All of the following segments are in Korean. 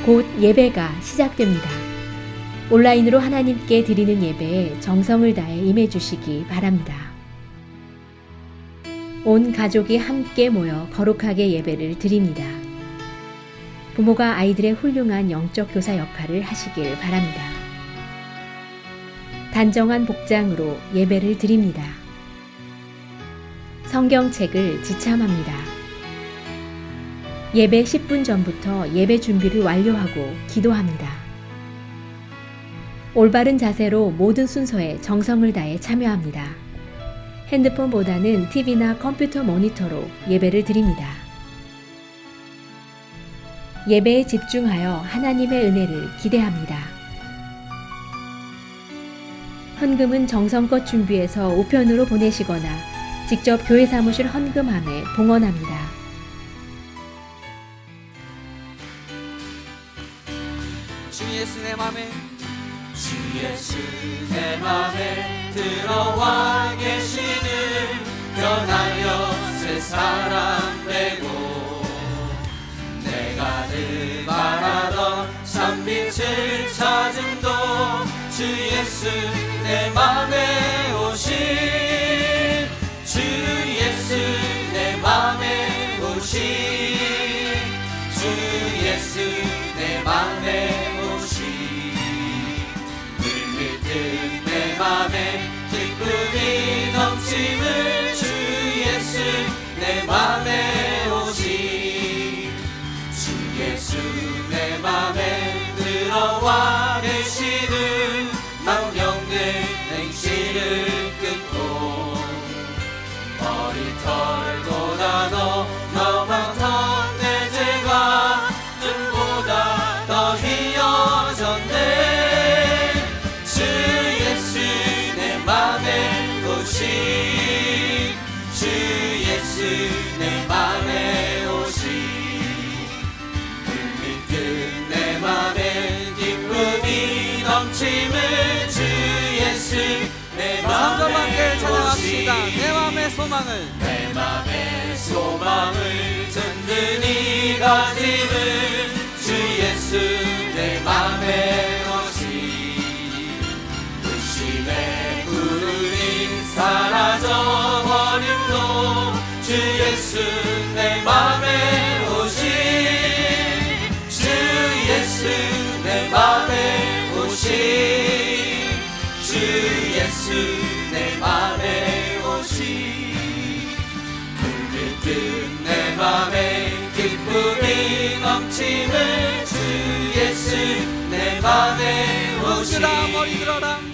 곧 예배가 시작됩니다. 온라인으로 하나님께 드리는 예배에 정성을 다해 임해 주시기 바랍니다. 온 가족이 함께 모여 거룩하게 예배를 드립니다. 부모가 아이들의 훌륭한 영적 교사 역할을 하시길 바랍니다. 단정한 복장으로 예배를 드립니다. 성경책을 지참합니다. 예배 10분 전부터 예배 준비를 완료하고 기도합니다. 올바른 자세로 모든 순서에 정성을 다해 참여합니다. 핸드폰보다는 TV나 컴퓨터 모니터로 예배를 드립니다. 예배에 집중하여 하나님의 은혜를 기대합니다. 헌금은 정성껏 준비해서 우편으로 보내시거나 직접 교회 사무실 헌금함에 봉헌합니다. 주 예수 내 맘에 주 예수 내 맘에 들어와 계시는 변하여 새 사람 되고 내가 늘 바라던 참빛을 찾음도 주 예수 내 맘에 오신 주 예수 내 맘에 오신 주 예수 내 맘에 내 맘에 기쁨이 넘침을 주 예수 내 맘에 오시 주 예수 내 맘에 들어와 계시는 망령들 행실을 끊고 머리털보다 너 많던 내 죄가 눈보다 더 희어졌네 주 예수 내 맘에 오시 불빛 내 맘에 기쁨이 넘침을 주 예수 내 맘에 찬양합시다. 내 맘의 소망을 내 맘의 소망을 든든히 가짐을 주 예수 내 맘에 오시 의심의 구름이 사라져버림도 주 예수 내 맘에 오시 주 예수 내 맘에 오시 주 예수 내 맘에 오시 불빛 내 맘에 기쁨이 넘침을 주 예수 내 맘에 오시 머리 들어라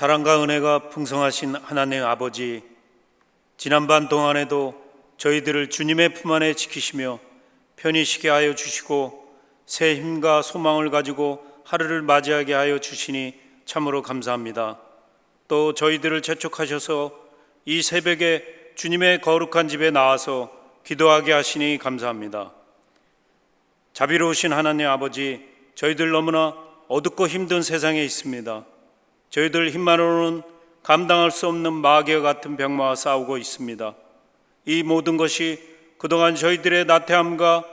사랑과 은혜가 풍성하신 하나님 아버지, 지난반 동안에도 저희들을 주님의 품 안에 지키시며 편히 쉬게 하여 주시고 새 힘과 소망을 가지고 하루를 맞이하게 하여 주시니 참으로 감사합니다. 또 저희들을 재촉하셔서 이 새벽에 주님의 거룩한 집에 나와서 기도하게 하시니 감사합니다. 자비로우신 하나님 아버지, 저희들 너무나 어둡고 힘든 세상에 있습니다. 저희들 힘만으로는 감당할 수 없는 마귀와 같은 병마와 싸우고 있습니다. 이 모든 것이 그동안 저희들의 나태함과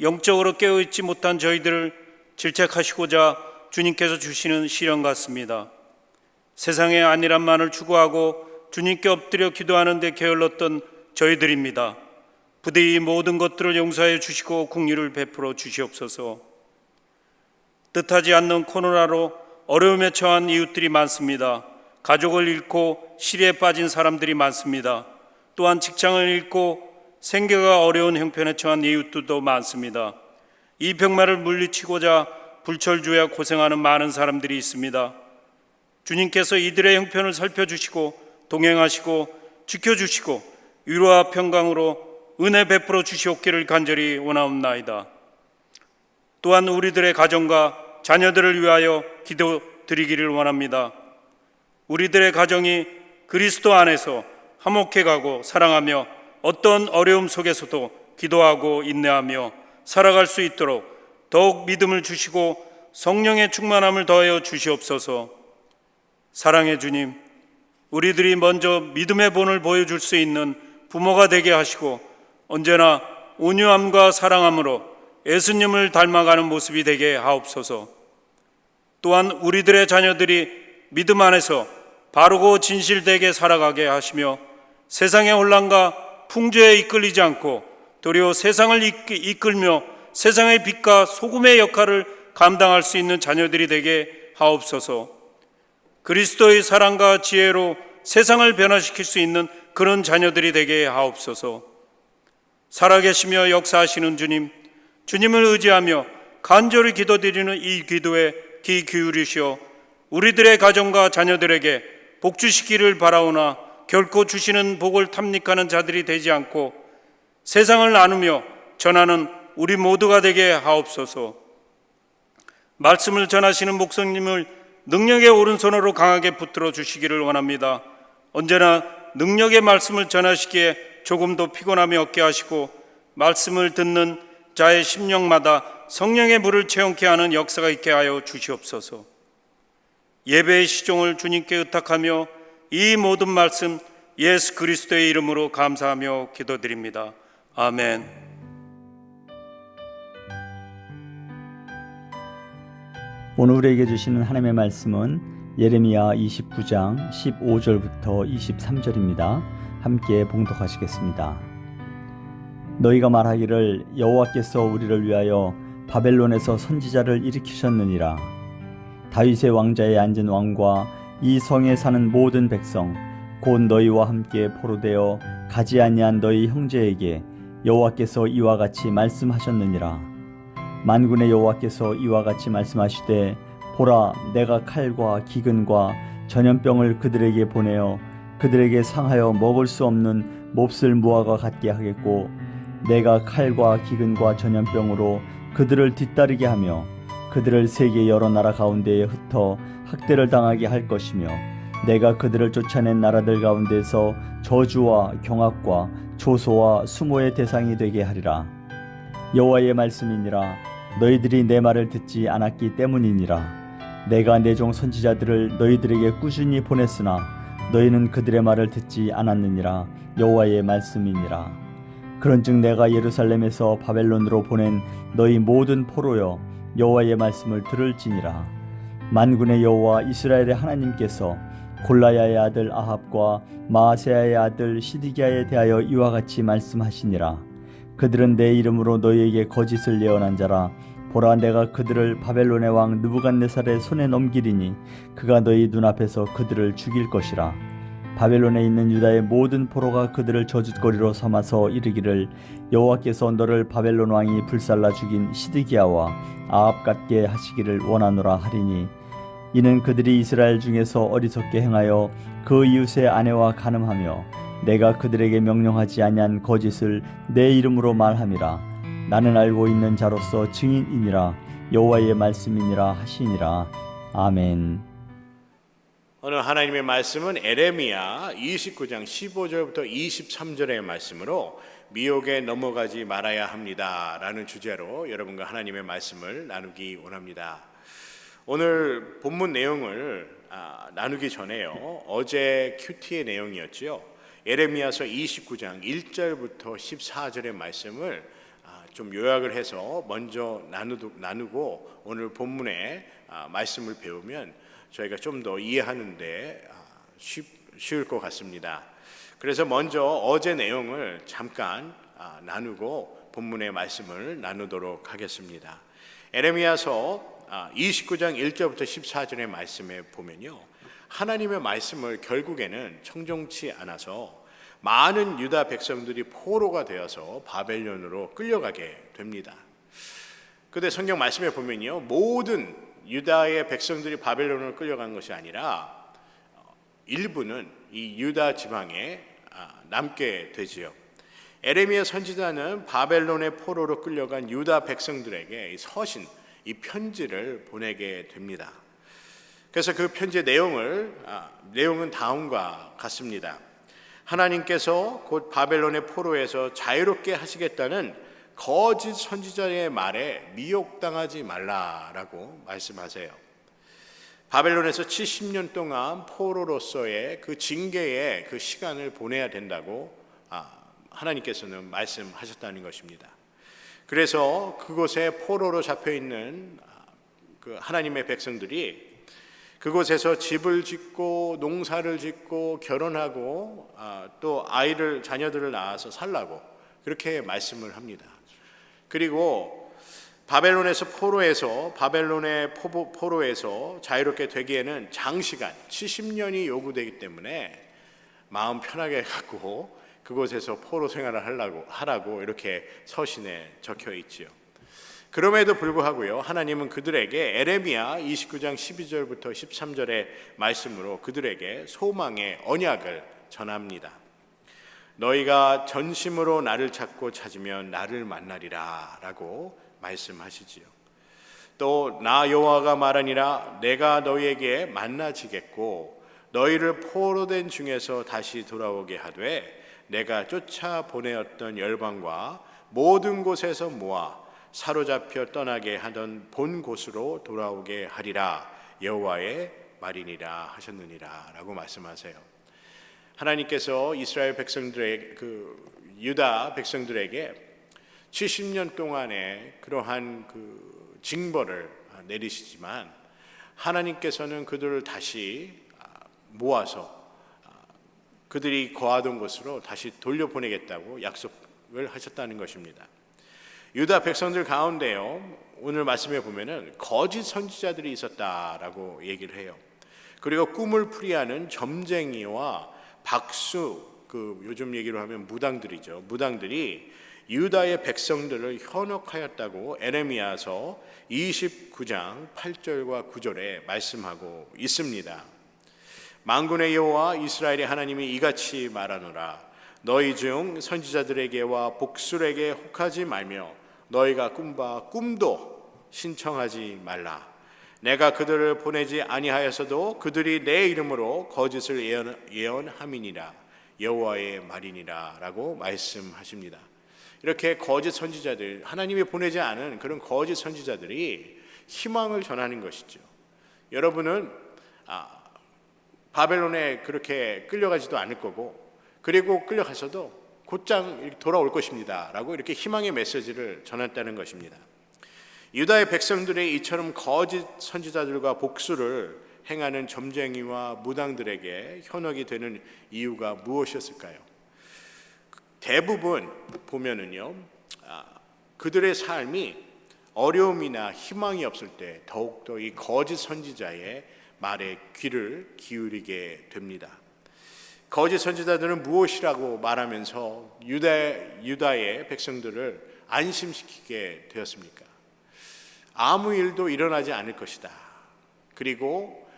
영적으로 깨어있지 못한 저희들을 질책하시고자 주님께서 주시는 시련 같습니다. 세상의 안일함만을 추구하고 주님께 엎드려 기도하는 데 게을렀던 저희들입니다. 부디 이 모든 것들을 용서해 주시고 긍휼을 베풀어 주시옵소서. 뜻하지 않는 코로나로 어려움에 처한 이웃들이 많습니다. 가족을 잃고 시리에 빠진 사람들이 많습니다. 또한 직장을 잃고 생계가 어려운 형편에 처한 이웃들도 많습니다. 이 병마를 물리치고자 불철주야 고생하는 많은 사람들이 있습니다. 주님께서 이들의 형편을 살펴주시고 동행하시고 지켜주시고 위로와 평강으로 은혜 베풀어 주시옵기를 간절히 원하옵나이다. 또한 우리들의 가정과 자녀들을 위하여 기도드리기를 원합니다. 우리들의 가정이 그리스도 안에서 화목해가고 사랑하며 어떤 어려움 속에서도 기도하고 인내하며 살아갈 수 있도록 더욱 믿음을 주시고 성령의 충만함을 더하여 주시옵소서. 사랑의 주님, 우리들이 먼저 믿음의 본을 보여줄 수 있는 부모가 되게 하시고 언제나 온유함과 사랑함으로 예수님을 닮아가는 모습이 되게 하옵소서. 또한 우리들의 자녀들이 믿음 안에서 바르고 진실되게 살아가게 하시며 세상의 혼란과 풍조에 이끌리지 않고 도리어 세상을 이끌며 세상의 빛과 소금의 역할을 감당할 수 있는 자녀들이 되게 하옵소서. 그리스도의 사랑과 지혜로 세상을 변화시킬 수 있는 그런 자녀들이 되게 하옵소서. 살아계시며 역사하시는 주님, 주님을 의지하며 간절히 기도드리는 이 기도에 귀 기울이시어 우리들의 가정과 자녀들에게 복 주시기를 바라오나 결코 주시는 복을 탐닉하는 자들이 되지 않고 세상을 나누며 전하는 우리 모두가 되게 하옵소서. 말씀을 전하시는 목사님을 능력의 오른손으로 강하게 붙들어 주시기를 원합니다. 언제나 능력의 말씀을 전하시기에 조금도 피곤함이 없게 하시고 말씀을 듣는 자의 심령마다 성령의 물을 체험케 하는 역사가 있게 하여 주시옵소서. 예배의 시종을 주님께 의탁하며 이 모든 말씀 예수 그리스도의 이름으로 감사하며 기도드립니다. 아멘. 오늘 우리에게 주시는 하나님의 말씀은 예레미야 29장 15절부터 23절입니다. 함께 봉독하시겠습니다. 너희가 말하기를 여호와께서 우리를 위하여 바벨론에서 선지자를 일으키셨느니라. 다윗의 왕자에 앉은 왕과 이 성에 사는 모든 백성 곧 너희와 함께 포로되어 가지 아니한 너희 형제에게 여호와께서 이와 같이 말씀하셨느니라. 만군의 여호와께서 이와 같이 말씀하시되 보라, 내가 칼과 기근과 전염병을 그들에게 보내어 그들에게 상하여 먹을 수 없는 몹쓸 무화과 같게 하겠고 내가 칼과 기근과 전염병으로 그들을 뒤따르게 하며 그들을 세계 여러 나라 가운데에 흩어 학대를 당하게 할 것이며 내가 그들을 쫓아낸 나라들 가운데서 저주와 경악과 조소와 수모의 대상이 되게 하리라. 여호와의 말씀이니라. 너희들이 내 말을 듣지 않았기 때문이니라. 내가 내 종 선지자들을 너희들에게 꾸준히 보냈으나 너희는 그들의 말을 듣지 않았느니라. 여호와의 말씀이니라. 그런즉 내가 예루살렘에서 바벨론으로 보낸 너희 모든 포로여 여호와의 말씀을 들을지니라. 만군의 여호와 이스라엘의 하나님께서 골라야의 아들 아합과 마아세야의 아들 시드기야에 대하여 이와 같이 말씀하시니라. 그들은 내 이름으로 너희에게 거짓을 예언한 자라. 보라, 내가 그들을 바벨론의 왕 느부갓네살의 손에 넘기리니 그가 너희 눈앞에서 그들을 죽일 것이라. 바벨론에 있는 유다의 모든 포로가 그들을 저주거리로 삼아서 이르기를 여호와께서 너를 바벨론 왕이 불살라 죽인 시드기야와 아합 같게 하시기를 원하노라 하리니 이는 그들이 이스라엘 중에서 어리석게 행하여 그 이웃의 아내와 간음하며 내가 그들에게 명령하지 아니한 거짓을 내 이름으로 말함이라. 나는 알고 있는 자로서 증인이니라. 여호와의 말씀이니라 하시니라. 아멘. 오늘 하나님의 말씀은 에레미야 29장 15절부터 23절의 말씀으로 미혹에 넘어가지 말아야 합니다 라는 주제로 여러분과 하나님의 말씀을 나누기 원합니다. 오늘 본문 내용을 나누기 전에요, 어제 큐티의 내용이었죠. 에레미야서 29장 1절부터 14절의 말씀을 좀 요약을 해서 먼저 나누고 오늘 본문의 말씀을 배우면 저희가 좀 더 이해하는데 쉬울 것 같습니다. 그래서 먼저 어제 내용을 잠깐 나누고 본문의 말씀을 나누도록 하겠습니다. 에레미야서 29장 1절부터 14절의 말씀에 보면요, 하나님의 말씀을 결국에는 청종치 않아서 많은 유다 백성들이 포로가 되어서 바벨론으로 끌려가게 됩니다. 그런데 성경 말씀에 보면요, 모든 유다의 백성들이 바벨론으로 끌려간 것이 아니라 일부는 이 유다 지방에 남게 되지요. 에레미야 선지자는 바벨론의 포로로 끌려간 유다 백성들에게 이 서신, 이 편지를 보내게 됩니다. 그래서 그 편지의 내용은 다음과 같습니다. 하나님께서 곧 바벨론의 포로에서 자유롭게 하시겠다는 거짓 선지자의 말에 미혹당하지 말라라고 말씀하세요. 바벨론에서 70년 동안 포로로서의 그 징계의 그 시간을 보내야 된다고 하나님께서는 말씀하셨다는 것입니다. 그래서 그곳에 포로로 잡혀 있는 그 하나님의 백성들이 그곳에서 집을 짓고 농사를 짓고 결혼하고 또 자녀들을 낳아서 살라고 그렇게 말씀을 합니다. 그리고 바벨론의 포로에서 자유롭게 되기에는 장시간 70년이 요구되기 때문에 마음 편하게 갖고 그곳에서 포로 생활을 하라고 이렇게 서신에 적혀 있지요. 그럼에도 불구하고요, 하나님은 그들에게 에레미야 29장 12절부터 13절의 말씀으로 그들에게 소망의 언약을 전합니다. 너희가 전심으로 나를 찾으면 나를 만나리라 라고 말씀하시지요. 또 나 여호와가 말하니라 내가 너희에게 만나지겠고 너희를 포로된 중에서 다시 돌아오게 하되 내가 쫓아 보내었던 열방과 모든 곳에서 모아 사로잡혀 떠나게 하던 본 곳으로 돌아오게 하리라 여호와의 말이니라 하셨느니라 라고 말씀하세요. 하나님께서 이스라엘 백성들의 유다 백성들에게 70년 동안의 그러한 징벌을 내리시지만 하나님께서는 그들을 다시 모아서 그들이 거하던 곳으로 다시 돌려보내겠다고 약속을 하셨다는 것입니다. 유다 백성들 가운데요, 오늘 말씀에 보면은 거짓 선지자들이 있었다라고 얘기를 해요. 그리고 꿈을 풀이하는 점쟁이와 박수, 요즘 얘기로 하면 무당들이죠. 무당들이 유다의 백성들을 현혹하였다고 에레미야서 29장 8절과 9절에 말씀하고 있습니다. 만군의 여호와 이스라엘의 하나님이 이같이 말하노라. 너희 중 선지자들에게와 복술에게 혹하지 말며 너희가 꾼바 꿈도 신청하지 말라. 내가 그들을 보내지 아니하여서도 그들이 내 이름으로 거짓을 예언함이니라 여호와의 말이니라 라고 말씀하십니다. 이렇게 거짓 선지자들, 하나님이 보내지 않은 그런 거짓 선지자들이 희망을 전하는 것이죠. 여러분은 바벨론에 그렇게 끌려가지도 않을 거고, 그리고 끌려가서도 곧장 돌아올 것입니다 라고 이렇게 희망의 메시지를 전했다는 것입니다. 유다의 백성들이 이처럼 거짓 선지자들과 복수를 행하는 점쟁이와 무당들에게 현혹이 되는 이유가 무엇이었을까요? 대부분 보면은요, 그들의 삶이 어려움이나 희망이 없을 때 더욱더 이 거짓 선지자의 말에 귀를 기울이게 됩니다. 거짓 선지자들은 무엇이라고 말하면서 유다의 백성들을 안심시키게 되었습니까? 아무 일도 일어나지 않을 것이다. 그리고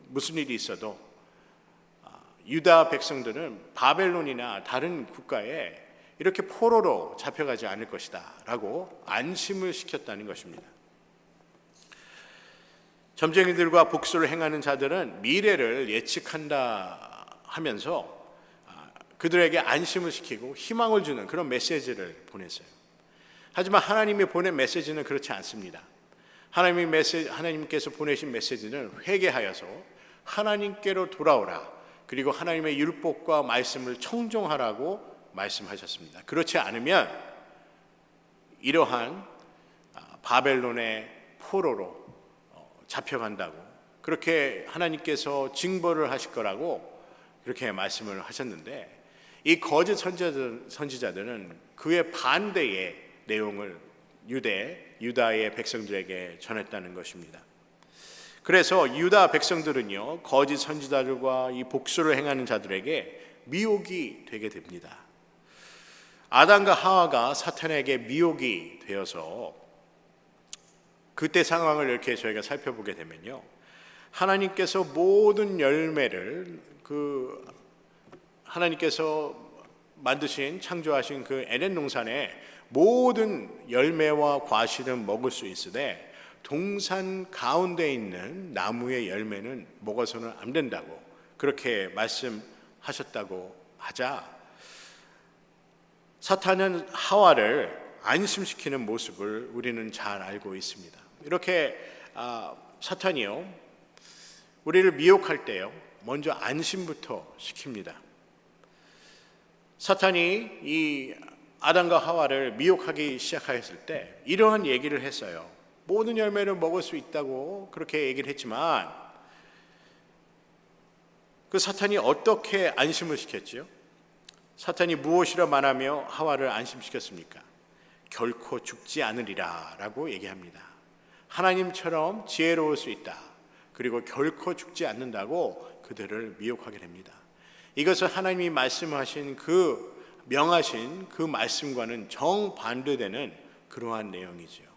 무슨 일이 있어도 유다 백성들은 바벨론이나 다른 국가에 이렇게 포로로 잡혀가지 않을 것이다 라고 안심을 시켰다는 것입니다. 점쟁이들과 복수를 행하는 자들은 미래를 예측한다 하면서 그들에게 안심을 시키고 희망을 주는 그런 메시지를 보냈어요. 하지만 하나님이 보낸 메시지는 그렇지 않습니다. 하나님께서 보내신 메시지는 회개하여서 하나님께로 돌아오라, 그리고 하나님의 율법과 말씀을 청종하라고 말씀하셨습니다. 그렇지 않으면 이러한 바벨론의 포로로 잡혀간다고, 그렇게 하나님께서 징벌을 하실 거라고 그렇게 말씀을 하셨는데, 이 거짓 선지자들은 그의 반대의 내용을 유다의 백성들에게 전했다는 것입니다. 그래서 유다 백성들은요, 거짓 선지자들과 이 복수를 행하는 자들에게 미혹이 되게 됩니다. 아담과 하와가 사탄에게 미혹이 되어서 그때 상황을 이렇게 저희가 살펴보게 되면요, 하나님께서 모든 열매를 하나님께서 만드신 창조하신 그 에덴 동산의 모든 열매와 과실은 먹을 수 있으되 동산 가운데 있는 나무의 열매는 먹어서는 안 된다고 그렇게 말씀하셨다고 하자, 사탄은 하와를 안심시키는 모습을 우리는 잘 알고 있습니다. 이렇게 사탄이요, 우리를 미혹할 때요, 먼저 안심부터 시킵니다. 사탄이 이 아담과 하와를 미혹하기 시작하였을 때 이러한 얘기를 했어요. 모든 열매를 먹을 수 있다고 그렇게 얘기를 했지만 그 사탄이 어떻게 안심을 시켰지요? 사탄이 무엇이라 말하며 하와를 안심시켰습니까? 결코 죽지 않으리라 라고 얘기합니다. 하나님처럼 지혜로울 수 있다. 그리고 결코 죽지 않는다고 그들을 미혹하게 됩니다. 이것은 하나님이 말씀하신 그 명하신 그 말씀과는 정반대되는 그러한 내용이지요.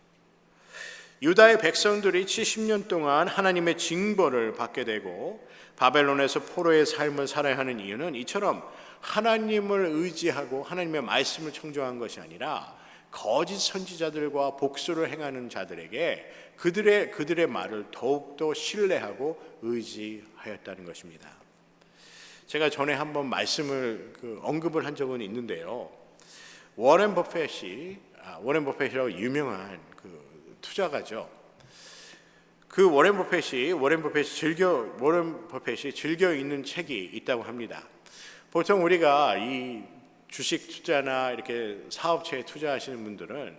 유다의 백성들이 70년 동안 하나님의 징벌을 받게 되고 바벨론에서 포로의 삶을 살아야 하는 이유는 이처럼 하나님을 의지하고 하나님의 말씀을 청종한 것이 아니라 거짓 선지자들과 복수를 행하는 자들에게 그들의 말을 더욱더 신뢰하고 의지하였다는 것입니다. 제가 전에 한번 말씀을 언급을 한 적은 있는데요. 워렌 버핏이라고 유명한 투자가죠. 워렌 버핏이 즐겨 읽는 책이 있다고 합니다. 보통 우리가 이 주식 투자나 이렇게 사업체에 투자하시는 분들은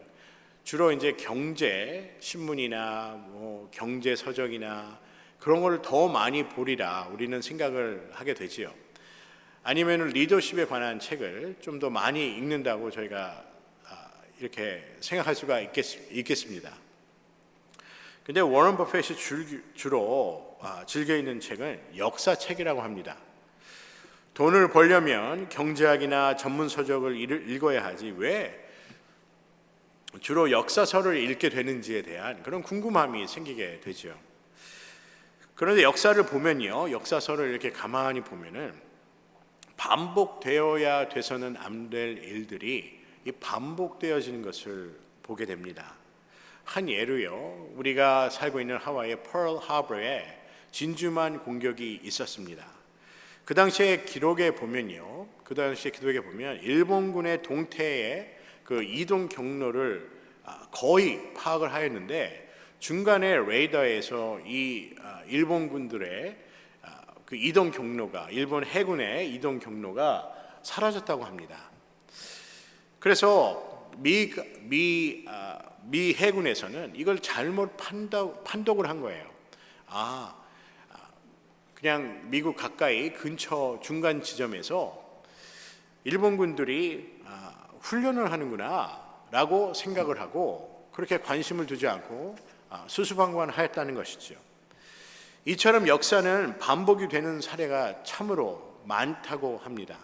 주로 이제 경제 신문이나 뭐 경제 서적이나 그런 걸 더 많이 보리라 우리는 생각을 하게 되지요. 아니면 리더십에 관한 책을 좀 더 많이 읽는다고 저희가 이렇게 생각할 수가 있겠습니다. 근데 워런 버핏이 주로 즐겨 읽는 책은 역사책이라고 합니다. 돈을 벌려면 경제학이나 전문 서적을 읽어야 하지 왜 주로 역사서를 읽게 되는지에 대한 그런 궁금함이 생기게 되죠. 그런데 역사를 보면요, 역사서를 이렇게 가만히 보면은 반복되어야 돼서는 안 될 일들이 이 반복되어지는 것을 보게 됩니다. 한 예로요, 우리가 살고 있는 하와이의 펄 하버에 진주만 공격이 있었습니다. 그 당시의 기록에 보면 일본군의 동태의 그 이동 경로를 거의 파악을 하였는데 중간에 레이더에서 이 일본군들의 그 이동 경로가 일본 해군의 이동 경로가 사라졌다고 합니다. 그래서 미 해군에서는 이걸 잘못 판독을 한 거예요. 그냥 미국 가까이 근처 중간 지점에서 일본군들이 훈련을 하는구나 라고 생각을 하고 그렇게 관심을 두지 않고 수수방관하였다는 것이죠. 이처럼 역사는 반복이 되는 사례가 참으로 많다고 합니다.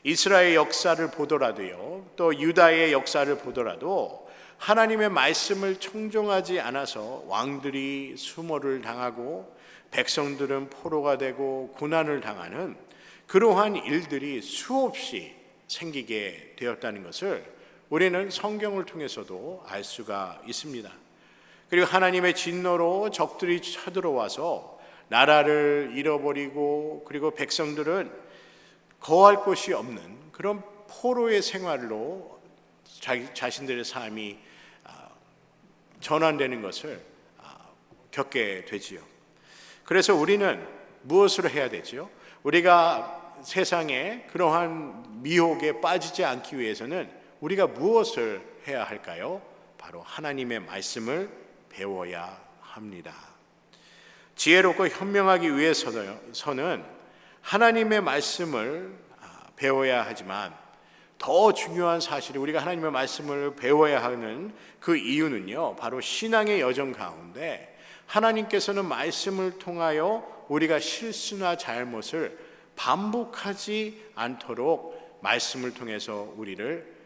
이스라엘 역사를 보더라도요, 또 유다의 역사를 보더라도 하나님의 말씀을 청종하지 않아서 왕들이 수모를 당하고 백성들은 포로가 되고 고난을 당하는 그러한 일들이 수없이 생기게 되었다는 것을 우리는 성경을 통해서도 알 수가 있습니다. 그리고 하나님의 진노로 적들이 쳐들어와서 나라를 잃어버리고 그리고 백성들은 거할 곳이 없는 그런 포로의 생활로 자신들의 삶이 전환되는 것을 겪게 되지요. 그래서 우리는 무엇을 해야 되지요? 우리가 세상에 그러한 미혹에 빠지지 않기 위해서는 우리가 무엇을 해야 할까요? 바로 하나님의 말씀을 배워야 합니다. 지혜롭고 현명하기 위해서는 하나님의 말씀을 배워야 하지만 더 중요한 사실이 우리가 하나님의 말씀을 배워야 하는 그 이유는요, 바로 신앙의 여정 가운데 하나님께서는 말씀을 통하여 우리가 실수나 잘못을 반복하지 않도록 말씀을 통해서 우리를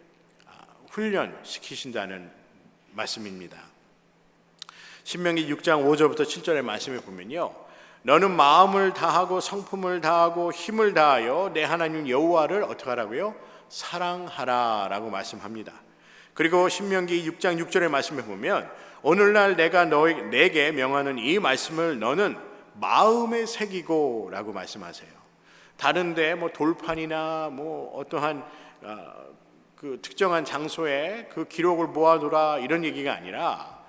훈련시키신다는 말씀입니다. 신명기 6장 5절부터 7절의 말씀을 보면요, 너는 마음을 다하고 성품을 다하고 힘을 다하여 내 하나님 여호와를 어떻게 하라고요? 사랑하라 라고 말씀합니다. 그리고 신명기 6장 6절의 말씀을 보면 오늘날 내가 내게 명하는 이 말씀을 너는 마음에 새기고 라고 말씀하세요. 다른데 뭐 돌판이나 뭐 어떠한 그 특정한 장소에 그 기록을 모아두라 이런 얘기가 아니라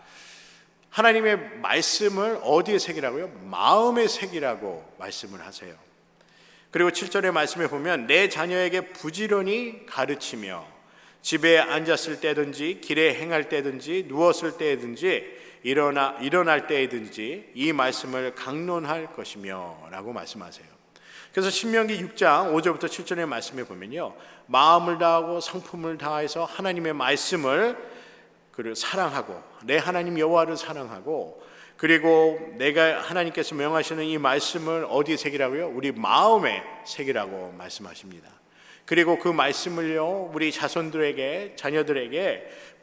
하나님의 말씀을 어디에 새기라고요? 마음에 새기라고 말씀을 하세요. 그리고 7절의 말씀에 보면 내 자녀에게 부지런히 가르치며 집에 앉았을 때든지 길에 행할 때든지 누웠을 때든지 일어날 때든지 이 말씀을 강론할 것이며 라고 말씀하세요. 그래서 신명기 6장 5절부터 7절의 말씀에 보면요, 마음을 다하고 성품을 다해서 하나님의 말씀을 사랑하고 내 하나님 여호와를 사랑하고, 그리고 내가 하나님께서 명하시는 이 말씀을 어디에 새기라고요? 우리 마음에 새기라고 말씀하십니다. 그리고 그 말씀을요 우리 자녀들에게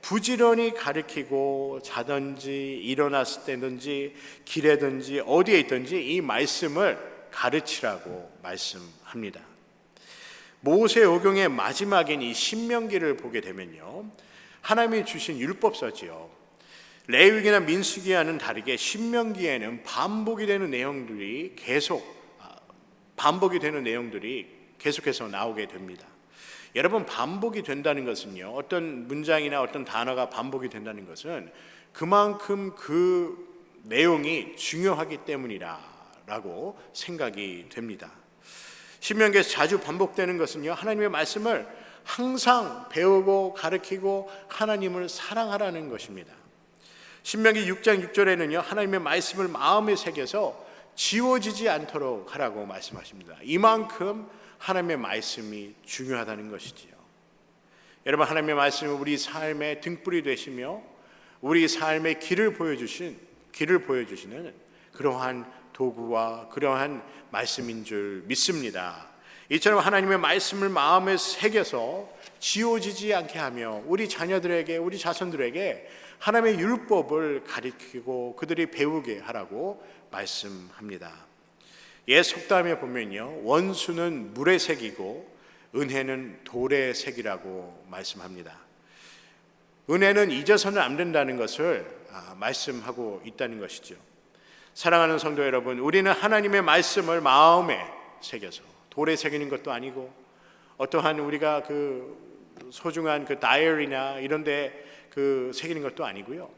부지런히 가르치고, 자든지 일어났을 때든지 길에든지 어디에 있든지 이 말씀을 가르치라고 말씀합니다. 모세오경의 마지막인 이 신명기를 보게 되면요, 하나님이 주신 율법서지요. 레위기나 민수기와는 다르게 신명기에는 반복이 되는 내용들이 계속해서 나오게 됩니다. 여러분, 반복이 된다는 것은요, 어떤 문장이나 어떤 단어가 반복이 된다는 것은 그만큼 그 내용이 중요하기 때문이라고 생각이 됩니다. 신명기에서 자주 반복되는 것은요, 하나님의 말씀을 항상 배우고 가르치고 하나님을 사랑하라는 것입니다. 신명기 6장 6절에는요, 하나님의 말씀을 마음에 새겨서 지워지지 않도록 하라고 말씀하십니다. 이만큼 하나님의 말씀이 중요하다는 것이지요. 여러분, 하나님의 말씀은 우리 삶의 등불이 되시며 우리 삶의 길을 보여주시는 그러한 도구와 그러한 말씀인 줄 믿습니다. 이처럼 하나님의 말씀을 마음에 새겨서 지워지지 않게 하며 우리 자녀들에게, 우리 자손들에게 하나님의 율법을 가르치고 그들이 배우게 하라고 말씀합니다. 옛 속담에 보면요, 원수는 물에 새기고 은혜는 돌에 새기라고 말씀합니다. 은혜는 잊어서는 안 된다는 것을 말씀하고 있다는 것이죠. 사랑하는 성도 여러분, 우리는 하나님의 말씀을 마음에 새겨서 돌에 새기는 것도 아니고, 어떠한 우리가 소중한 다이어리나 이런 데 새기는 것도 아니고요.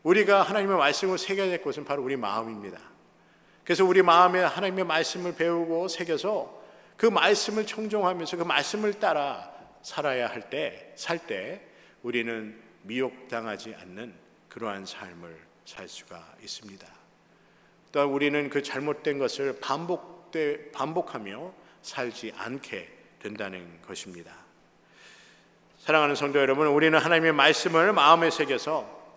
우리가 하나님의 말씀을 새겨야 될 것은 바로 우리 마음입니다. 그래서 우리 마음에 하나님의 말씀을 배우고 새겨서 그 말씀을 청종하면서 그 말씀을 따라 살아야 살 때 우리는 미혹당하지 않는 그러한 삶을 살 수가 있습니다. 또한 우리는 그 잘못된 것을 반복하며 살지 않게 된다는 것입니다. 사랑하는 성도 여러분, 우리는 하나님의 말씀을 마음에 새겨서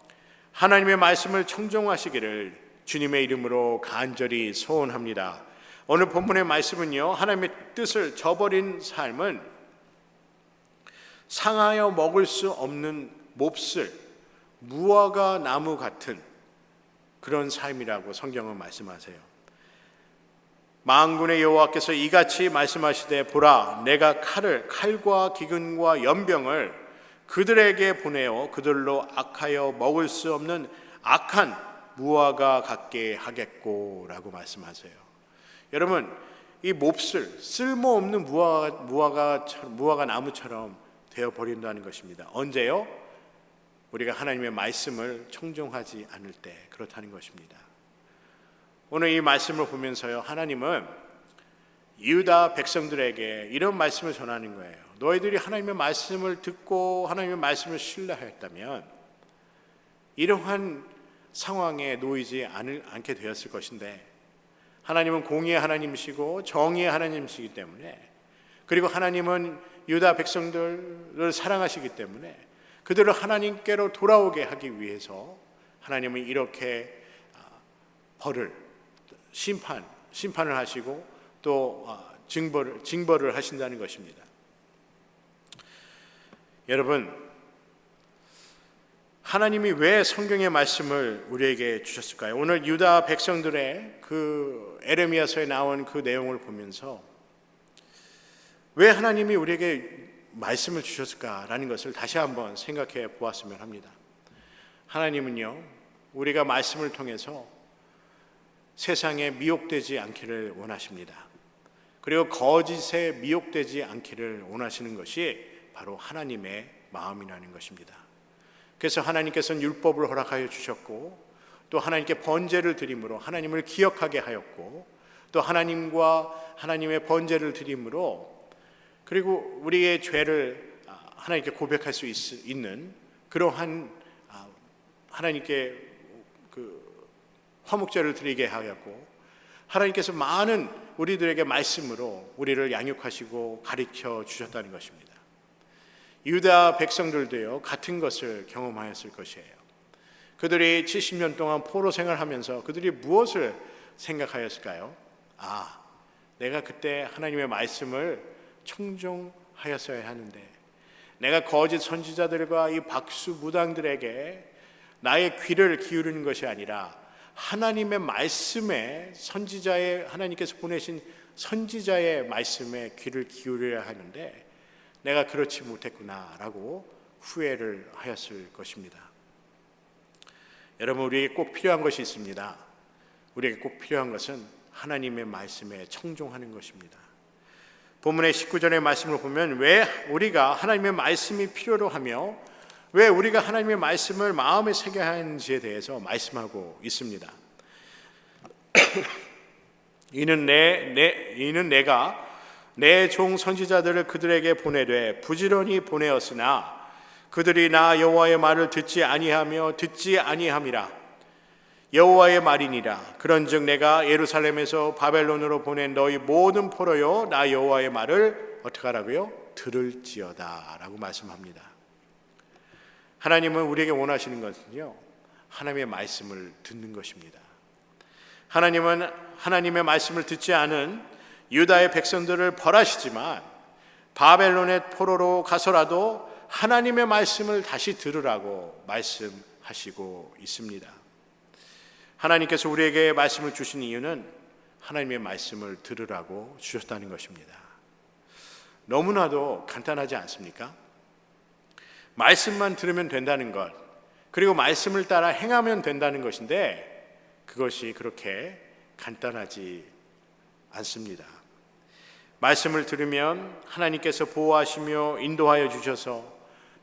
하나님의 말씀을 청종하시기를 주님의 이름으로 간절히 소원합니다. 오늘 본문의 말씀은요, 하나님의 뜻을 저버린 삶은 상하여 먹을 수 없는 몹쓸 무화과 나무 같은 그런 삶이라고 성경은 말씀하세요. 만군의 여호와께서 이같이 말씀하시되, 보라, 내가 칼과 기근과 연병을 그들에게 보내어 그들로 악하여 먹을 수 없는 악한 무화과 같게 하겠고 라고 말씀하세요. 여러분, 이 몹쓸 쓸모없는 무화과 나무처럼 되어버린다는 것입니다. 언제요? 우리가 하나님의 말씀을 청종하지 않을 때 그렇다는 것입니다. 오늘 이 말씀을 보면서요, 하나님은 유다 백성들에게 이런 말씀을 전하는 거예요. 너희들이 하나님의 말씀을 듣고 하나님의 말씀을 신뢰하였다면 이러한 상황에 놓이지 않게 되었을 것인데, 하나님은 공의의 하나님이시고 정의의 하나님이시기 때문에, 그리고 하나님은 유다 백성들을 사랑하시기 때문에 그들을 하나님께로 돌아오게 하기 위해서 하나님은 이렇게 심판을 하시고 또 징벌을 하신다는 것입니다. 여러분, 하나님이 왜 성경의 말씀을 우리에게 주셨을까요? 오늘 유다 백성들의 에레미야서에 나온 그 내용을 보면서 왜 하나님이 우리에게 말씀을 주셨을까라는 것을 다시 한번 생각해 보았으면 합니다. 하나님은요, 우리가 말씀을 통해서 세상에 미혹되지 않기를 원하십니다. 그리고 거짓에 미혹되지 않기를 원하시는 것이 바로 하나님의 마음이라는 것입니다. 그래서 하나님께서는 율법을 허락하여 주셨고, 또 하나님께 번제를 드림으로 하나님을 기억하게 하였고, 또 하나님과 하나님의 번제를 드림으로, 그리고 우리의 죄를 하나님께 고백할 수 있는 그러한 하나님께 그 화목제를 드리게 하였고, 하나님께서 많은 우리들에게 말씀으로 우리를 양육하시고 가르쳐 주셨다는 것입니다. 유다 백성들도요, 같은 것을 경험하였을 것이에요. 그들이 70년 동안 포로 생활하면서 그들이 무엇을 생각하였을까요? 내가 그때 하나님의 말씀을 청종하였어야 하는데, 내가 거짓 선지자들과 이 박수 무당들에게 나의 귀를 기울이는 것이 아니라 하나님의 말씀에, 선지자의, 하나님께서 보내신 선지자의 말씀에 귀를 기울여야 하는데 내가 그렇지 못했구나라고 후회를 하였을 것입니다. 여러분, 우리에게 꼭 필요한 것이 있습니다. 우리에게 꼭 필요한 것은 하나님의 말씀에 청종하는 것입니다. 본문의 19절의 말씀을 보면 왜 우리가 하나님의 말씀이 필요로 하며 왜 우리가 하나님의 말씀을 마음에 새겨야 하는지에 대해서 말씀하고 있습니다. 이는 내가 내 종 선지자들을 그들에게 보내되 부지런히 보내었으나 그들이 나 여호와의 말을 듣지 아니하며 듣지 아니함이라. 여호와의 말이니라. 그런즉 내가 예루살렘에서 바벨론으로 보낸 너희 모든 포로여, 나 여호와의 말을 어떻게 하라고요? 들을지어다 라고 말씀합니다. 하나님은 우리에게 원하시는 것은요, 하나님의 말씀을 듣는 것입니다. 하나님은 하나님의 말씀을 듣지 않은 유다의 백성들을 벌하시지만 바벨론의 포로로 가서라도 하나님의 말씀을 다시 들으라고 말씀하시고 있습니다. 하나님께서 우리에게 말씀을 주신 이유는 하나님의 말씀을 들으라고 주셨다는 것입니다. 너무나도 간단하지 않습니까? 말씀만 들으면 된다는 것, 그리고 말씀을 따라 행하면 된다는 것인데 그것이 그렇게 간단하지 않습니다. 말씀을 들으면 하나님께서 보호하시며 인도하여 주셔서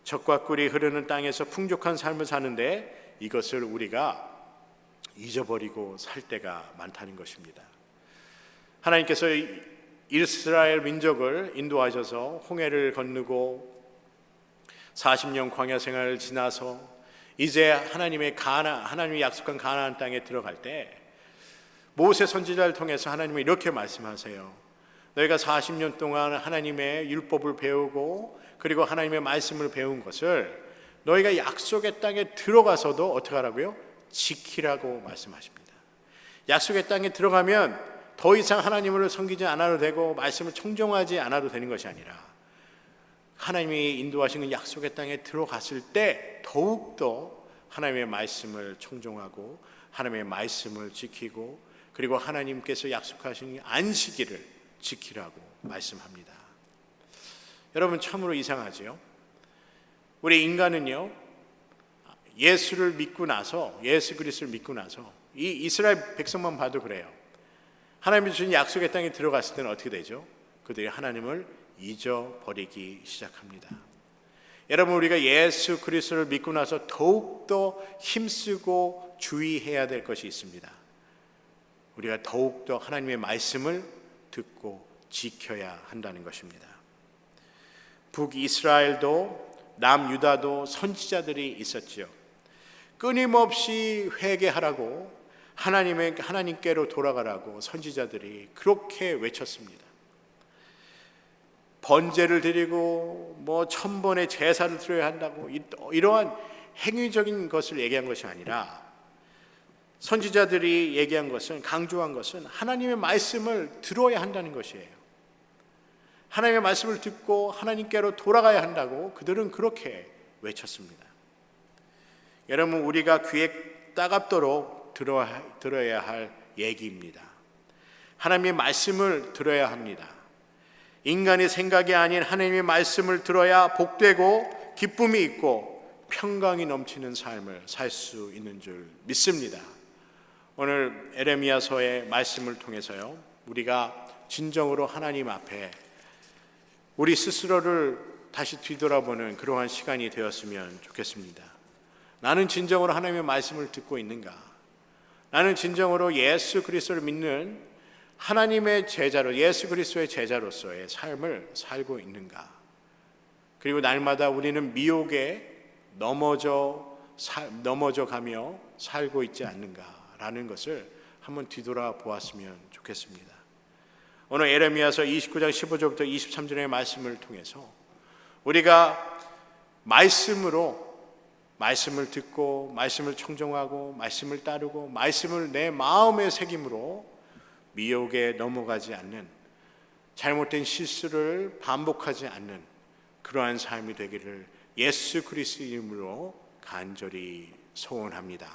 젖과 꿀이 흐르는 땅에서 풍족한 삶을 사는데 이것을 우리가 잊어버리고 살 때가 많다는 것입니다. 하나님께서 이스라엘 민족을 인도하셔서 홍해를 건너고 40년 광야 생활을 지나서 이제 하나님이 약속한 가나안 땅에 들어갈 때 모세 선지자를 통해서 하나님은 이렇게 말씀하세요. 너희가 40년 동안 하나님의 율법을 배우고 그리고 하나님의 말씀을 배운 것을 너희가 약속의 땅에 들어가서도 어떻게 하라고요? 지키라고 말씀하십니다. 약속의 땅에 들어가면 더 이상 하나님을 섬기지 않아도 되고 말씀을 청종하지 않아도 되는 것이 아니라 하나님이 인도하시는 약속의 땅에 들어갔을 때 더욱더 하나님의 말씀을 청종하고 하나님의 말씀을 지키고 그리고 하나님께서 약속하신 안식일을 지키라고 말씀합니다. 여러분, 참으로 이상하지요? 우리 인간은요, 예수를 믿고 나서, 예수 그리스도를 믿고 나서 이 이스라엘 백성만 봐도 그래요. 하나님이 주신 약속의 땅에 들어갔을 때는 어떻게 되죠? 그들이 하나님을 잊어버리기 시작합니다. 여러분, 우리가 예수 그리스도를 믿고 나서 더욱더 힘쓰고 주의해야 될 것이 있습니다. 우리가 더욱더 하나님의 말씀을 듣고 지켜야 한다는 것입니다. 북이스라엘도 남유다도 선지자들이 있었지요. 끊임없이 회개하라고 하나님께로 돌아가라고 선지자들이 그렇게 외쳤습니다. 번제를 드리고 1000번의 제사를 드려야 한다고 이러한 행위적인 것을 얘기한 것이 아니라 선지자들이 얘기한 것은, 강조한 것은 하나님의 말씀을 들어야 한다는 것이에요. 하나님의 말씀을 듣고 하나님께로 돌아가야 한다고 그들은 그렇게 외쳤습니다. 여러분, 우리가 귀에 따갑도록 들어야 할 얘기입니다. 하나님의 말씀을 들어야 합니다. 인간의 생각이 아닌 하나님의 말씀을 들어야 복되고 기쁨이 있고 평강이 넘치는 삶을 살 수 있는 줄 믿습니다. 오늘 에레미야서의 말씀을 통해서요, 우리가 진정으로 하나님 앞에 우리 스스로를 다시 뒤돌아보는 그러한 시간이 되었으면 좋겠습니다. 나는 진정으로 하나님의 말씀을 듣고 있는가? 나는 진정으로 예수 그리스도를 믿는 하나님의 제자로, 예수 그리스도의 제자로서의 삶을 살고 있는가? 그리고 날마다 우리는 미혹에 넘어져 가며 살고 있지 않는가라는 것을 한번 뒤돌아 보았으면 좋겠습니다. 오늘 예레미야서 29장 15절부터 23절의 말씀을 통해서 우리가 말씀을 듣고 말씀을 청종하고 말씀을 따르고 말씀을 내 마음의 새김으로 미혹에 넘어가지 않는, 잘못된 실수를 반복하지 않는 그러한 삶이 되기를 예수 그리스도 이름으로 간절히 소원합니다.